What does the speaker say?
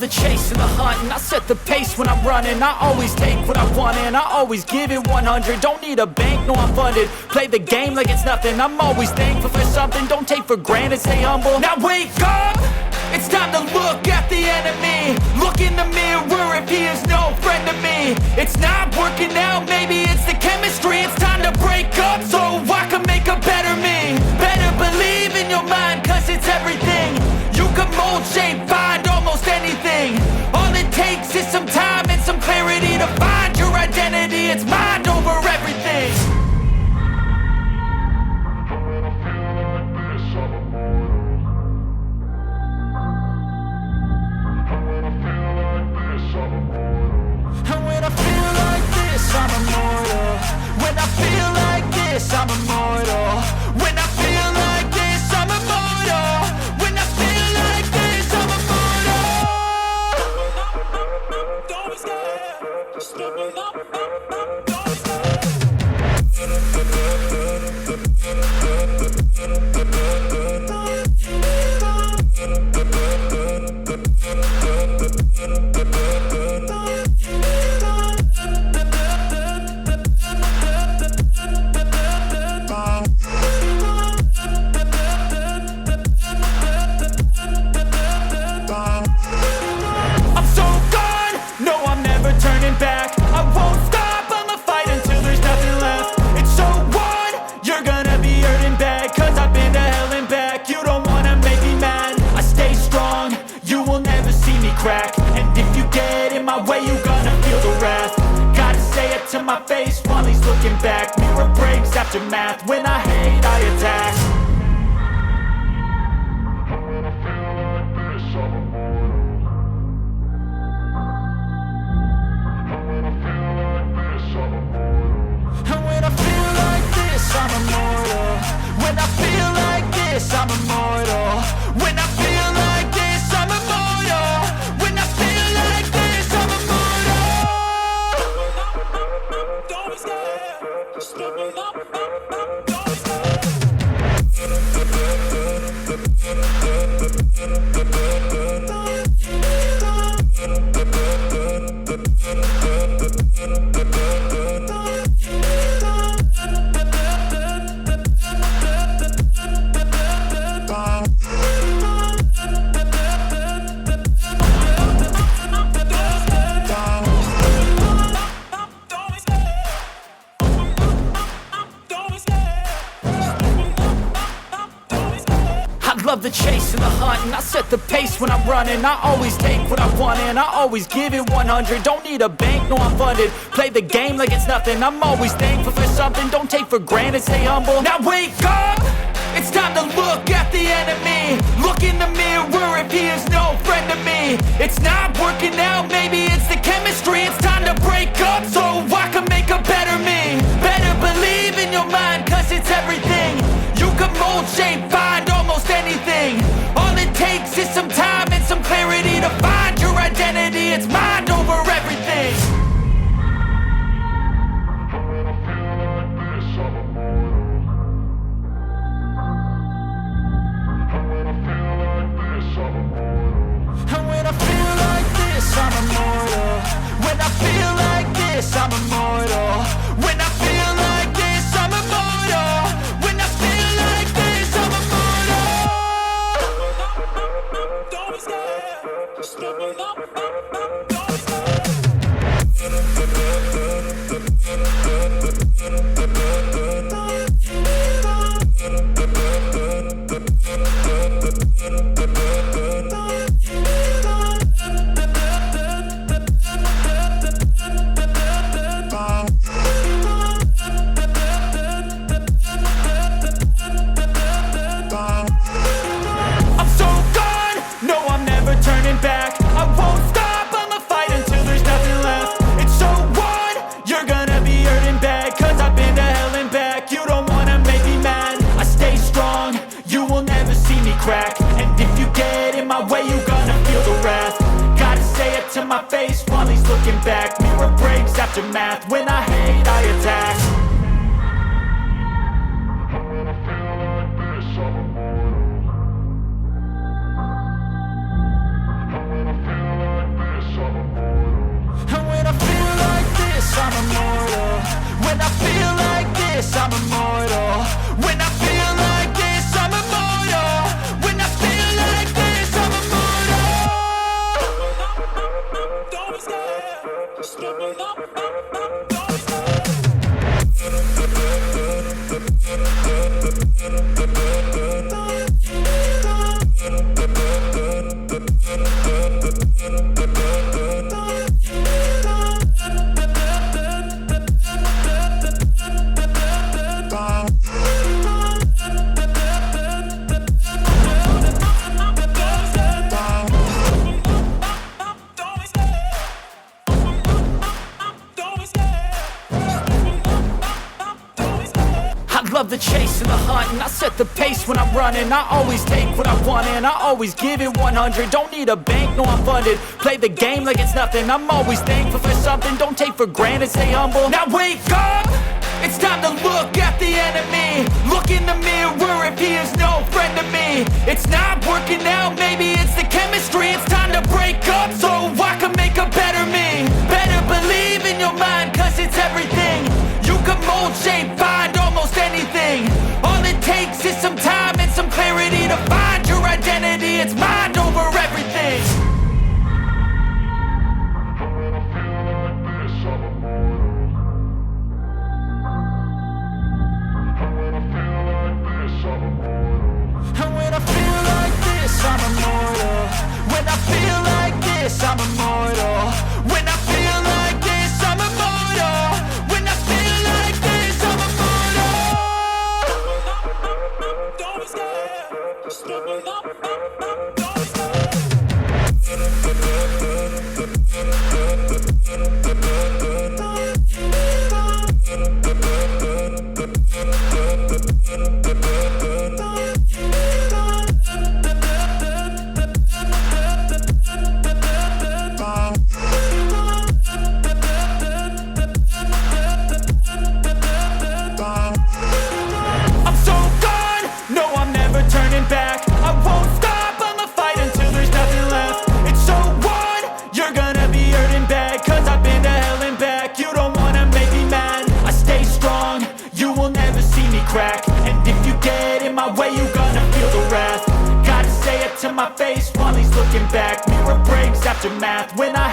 the chase and the hunt, and I set the pace when I'm running. I always take what I want and I always give it 100. Don't need a bank, no I'm funded. Play the game like it's nothing. I'm always thankful for something. Don't take for granted, stay humble. Now wake up! It's time to look at the enemy. Look in the mirror if he is no friend to me. It's not working out, maybe it's the chemistry. It's time to break up so I can make a better me. Better believe in your mind, cause it's everything. You can mold, shape, find almost anything. All it takes is some time and some clarity to find your identity. It's mind over everything. I'm immortal. When I feel like this, I'm immortal. When I feel like this, I'm immortal. When I feel like this, I'm immortal. Don't be scared. Just give me up. Don't be scared. And if you get in my way, you gonna feel the wrath. Gotta say it to my face while he's looking back. Mirror breaks after math. When I hate, I attack. When I feel like this, I'm immortal. When I feel like this, I'm immortal. And when I feel like this, I'm immortal. When I feel like this, I'm immortal. When I feel like this, I'm immortal. When I feel like this, I'm immortal. Don't be scared. Just give me up. Don't be scared. Love the chase and the hunt, and I set the pace when I'm running. I always take what I want and I always give it 100. Don't need a bank, no I'm funded. Play the game like it's nothing. I'm always thankful for something. Don't take for granted, stay humble. Now wake up! It's time to look at the enemy. Look in the mirror if he is no friend to me. It's not working out, maybe it's the chemistry. It's time to break up so I can make a better me. Better believe in your mind, cause it's everything. You can mold, shape, find almost anything. All it takes is some time and some clarity to find your identity. It's mind over everything. When I feel like this, I'm immortal. When I feel like this, I'm immortal. And when I feel like this, I'm immortal. When I feel like this, I'm immortal. When I feel like this, I'm immortal. When I feel like this, I'm immortal. Don't be scared. Just give me up. Don't be scared. I'm so gone. No, I'm never turning back. I won't stop. I'ma fight until there's nothing left. It's so on. You're gonna be hurting bad, cause I've been to hell and back. You don't wanna make me mad. I stay strong. You will never see me crack. And if you get in my way, you gonna feel the wrath. Gotta say it to my face while he's looking back. Mirror breaks after math. When I hate, I attack. When I feel like this, I'm immortal. When I feel like this, I'm immortal. When I feel like this, I'm immortal. When I feel like this, I'm immortal. Don't be scared. Step it up, don't be scared. Love the chase and the hunt, and I set the pace when I'm running. I always take what I want and I always give it 100. Don't need a bank, no I'm funded. Play the game like it's nothing. I'm always thankful for something. Don't take for granted, stay humble. Now wake up! It's time to look at the enemy. Look in the mirror if he is no friend to me. It's not working out, maybe it's the chemistry. It's time to break up so I can make a better me. Better believe in your mind, cause it's everything. You can mold, shape, find almost anything. All it takes is some time and some clarity to find your identity. It's mind over everything. And when I feel like this, I'm immortal. When I feel like this, I'm immortal. When I feel like this, I'm immortal. When I feel like this, I'm immortal. Don't be scared. Just step it up, don't be scared. Back. I won't stop, I'ma fight until there's nothing left. It's so on, you're gonna be hurting bad, cause I've been to hell and back. You don't wanna make me mad, I stay strong, you will never see me crack. And if you get in my way, you're gonna feel the wrath. Gotta say it to my face while he's looking back. Mirror breaks after math, when I